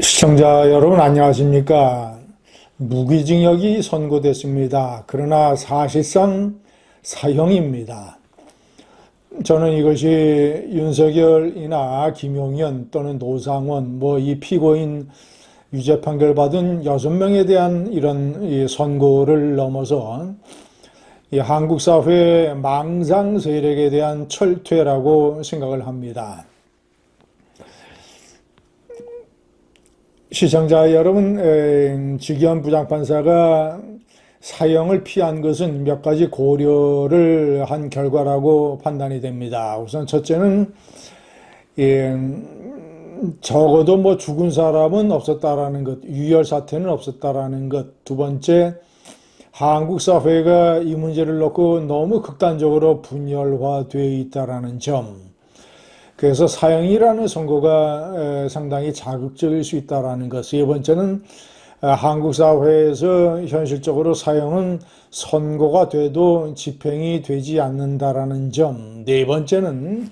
시청자 여러분 안녕하십니까? 무기징역이 선고됐습니다. 그러나 사실상 사형입니다. 저는 이것이 윤석열이나 김용현 또는 노상원 이 피고인 유죄 판결 받은 6명에 대한 이런 이 선고를 넘어서 이 한국 사회의 망상 세력에 대한 철퇴라고 생각을 합니다. 시청자 여러분, 직위원 부장판사가 사형을 피한 것은 몇 가지 고려를 한 결과라고 판단이 됩니다. 우선 첫째는 적어도 죽은 사람은 없었다라는 것, 유혈 사태는 없었다라는 것. 두 번째, 한국 사회가 이 문제를 놓고 너무 극단적으로 분열화되어 있다라는 점. 그래서 사형이라는 선고가 상당히 자극적일 수 있다는 것. 세 번째는 한국 사회에서 현실적으로 사형은 선고가 돼도 집행이 되지 않는다라는 점. 네 번째는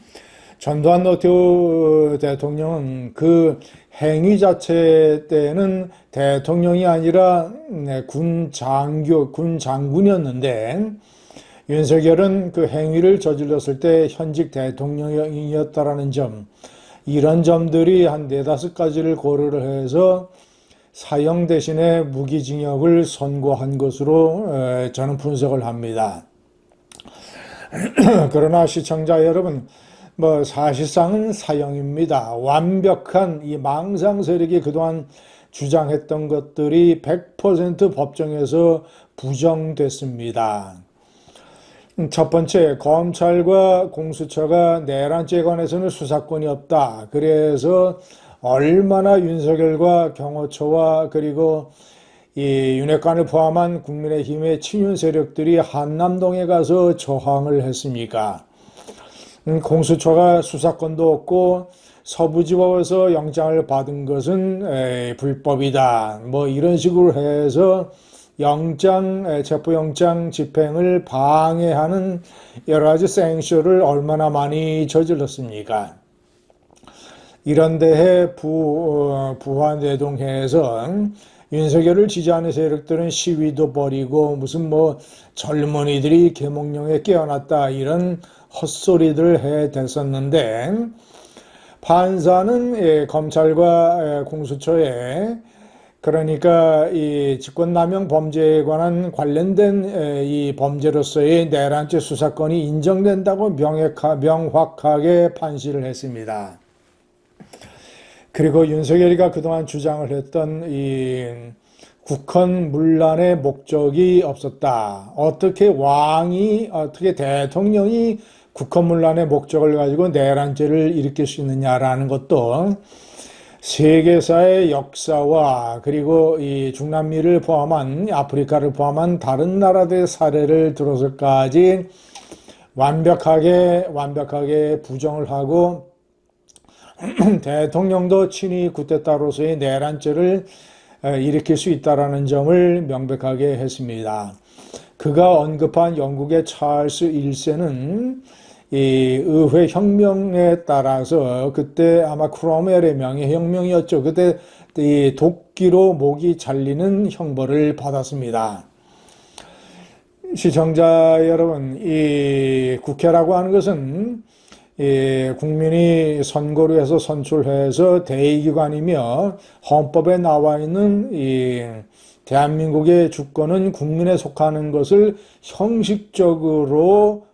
전두환 노태우 대통령은 그 행위 자체 때는 대통령이 아니라 군 장군이었는데 윤석열은 그 행위를 저질렀을 때 현직 대통령이었다라는 점, 이런 점들이 한 4-5가지를 고려를 해서 사형 대신에 무기징역을 선고한 것으로 저는 분석을 합니다. 그러나 시청자 여러분, 사실상은 사형입니다. 완벽한 이 망상 세력이 그동안 주장했던 것들이 100% 법정에서 부정됐습니다. 첫 번째, 검찰과 공수처가 내란죄에 관해서는 수사권이 없다. 그래서 얼마나 윤석열과 경호처와 그리고 이 윤핵관을 포함한 국민의힘의 친윤 세력들이 한남동에 가서 저항을 했습니까? 공수처가 수사권도 없고 서부지법에서 영장을 받은 것은 불법이다. 이런 식으로 해서 체포영장 집행을 방해하는 여러 가지 생쇼를 얼마나 많이 저질렀습니까? 이런 데에 부안대동해에서 윤석열을 지지하는 세력들은 시위도 벌이고 무슨 젊은이들이 계몽령에 깨어났다 이런 헛소리들을 해댔었는데 판사는 검찰과 공수처에 그러니까 이 직권남용 범죄에 관한 관련된 이 범죄로서의 내란죄 수사권이 인정된다고 명확하게 판시를 했습니다. 그리고 윤석열이가 그동안 주장을 했던 이 국헌 문란의 목적이 없었다. 어떻게 대통령이 국헌 문란의 목적을 가지고 내란죄를 일으킬 수 있느냐라는 것도 세계사의 역사와 그리고 이 중남미를 포함한 아프리카를 포함한 다른 나라들의 사례를 들어서까지 완벽하게 부정을 하고 대통령도 친위 쿠데타로서의 내란죄를 일으킬 수 있다라는 점을 명백하게 했습니다. 그가 언급한 영국의 찰스 1세는 이 의회 혁명에 따라서 그때 아마 크롬웰의 명예혁명이었죠. 그때 이 도끼로 목이 잘리는 형벌을 받았습니다. 시청자 여러분, 이 국회라고 하는 것은 이 국민이 선거로 해서 선출해서 대의기관이며 헌법에 나와 있는 이 대한민국의 주권은 국민에 속하는 것을 형식적으로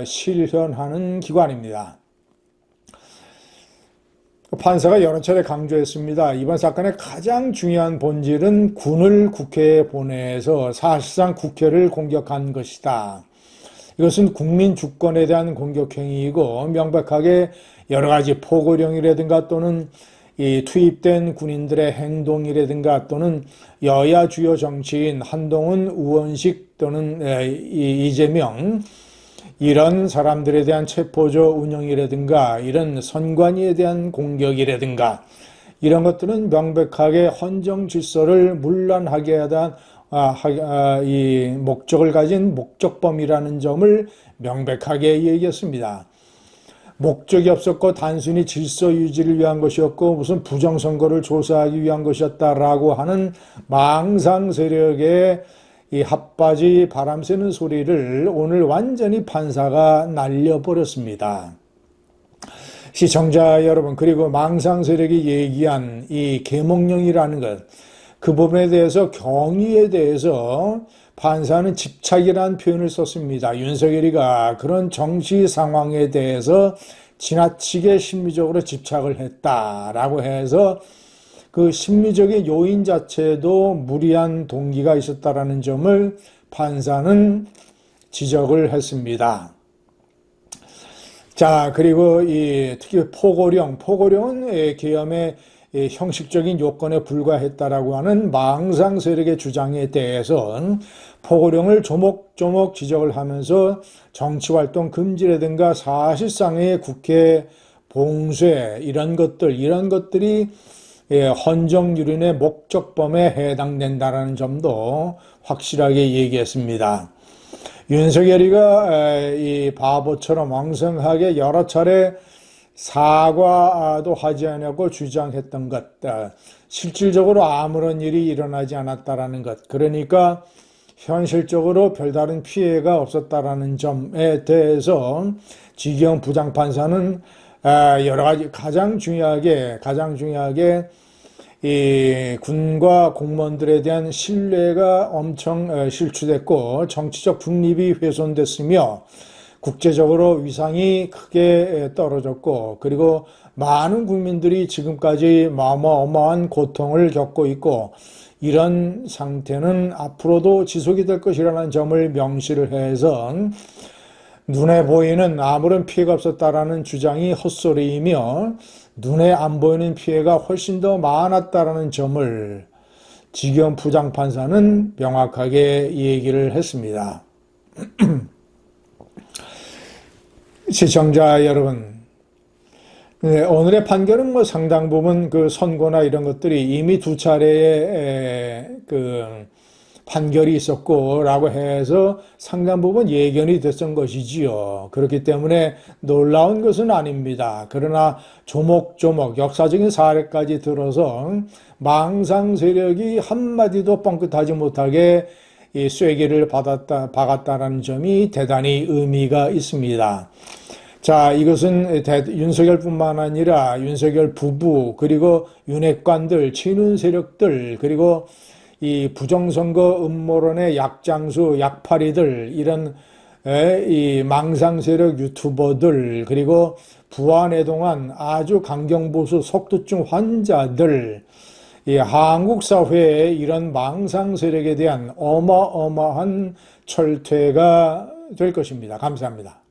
실현하는 기관입니다. 판사가 여러 차례 강조했습니다. 이번 사건의 가장 중요한 본질은 군을 국회에 보내서 사실상 국회를 공격한 것이다. 이것은 국민 주권에 대한 공격행위이고 명백하게 여러 가지 포고령이라든가 또는 이 투입된 군인들의 행동이라든가 또는 여야 주요 정치인 한동훈, 우원식 또는 이재명 이런 사람들에 대한 체포조 운영이라든가 이런 선관위에 대한 공격이라든가 이런 것들은 명백하게 헌정 질서를 문란하게 하다 이 목적을 가진 목적범이라는 점을 명백하게 얘기했습니다. 목적이 없었고 단순히 질서 유지를 위한 것이었고 무슨 부정선거를 조사하기 위한 것이었다라고 하는 망상 세력의 이 핫바지 바람 새는 소리를 오늘 완전히 판사가 날려버렸습니다. 시청자 여러분, 그리고 망상 세력이 얘기한 이 계몽령이라는 것, 그 부분에 대해서 경위에 대해서 판사는 집착이라는 표현을 썼습니다. 윤석열이가 그런 정치 상황에 대해서 지나치게 심리적으로 집착을 했다라고 해서 그 심리적인 요인 자체도 무리한 동기가 있었다라는 점을 판사는 지적을 했습니다. 자, 그리고 특히 포고령은 계엄의 형식적인 요건에 불과했다라고 하는 망상 세력의 주장에 대해서 포고령을 조목조목 지적을 하면서 정치활동 금지라든가 사실상의 국회 봉쇄 이런 것들이 헌정유린의 목적범에 해당된다라는 점도 확실하게 얘기했습니다. 윤석열이가 이 바보처럼 왕성하게 여러 차례 사과도 하지 않냐고 주장했던 것, 실질적으로 아무런 일이 일어나지 않았다라는 것, 그러니까 현실적으로 별다른 피해가 없었다라는 점에 대해서 지기현 부장판사는 여러 가지 가장 중요하게 이 군과 공무원들에 대한 신뢰가 엄청 실추됐고 정치적 중립이 훼손됐으며 국제적으로 위상이 크게 떨어졌고 그리고 많은 국민들이 지금까지 어마어마한 고통을 겪고 있고 이런 상태는 앞으로도 지속이 될 것이라는 점을 명시를 해서 눈에 보이는 아무런 피해가 없었다라는 주장이 헛소리이며 눈에 안 보이는 피해가 훨씬 더 많았다라는 점을 지기현 부장판사는 명확하게 얘기를 했습니다. 시청자 여러분, 오늘의 판결은 상당 부분 그 선고나 이런 것들이 이미 두 차례의 판결이 있었고 라고 해서 상당 부분 예견이 됐던 것이지요. 그렇기 때문에 놀라운 것은 아닙니다. 그러나 조목조목 역사적인 사례까지 들어서 망상 세력이 한마디도 뻥끗하지 못하게 이 쐐기를 박았다라는 점이 대단히 의미가 있습니다. 자, 이것은 윤석열뿐만 아니라 윤석열 부부 그리고 윤핵관들, 친윤 세력들 그리고 이 부정선거 음모론의 약장수, 약파리들 이런 이 망상 세력 유튜버들 그리고 부안해동한 아주 강경보수 속투증 환자들 이 한국 사회에 이런 망상 세력에 대한 어마어마한 철퇴가 될 것입니다. 감사합니다.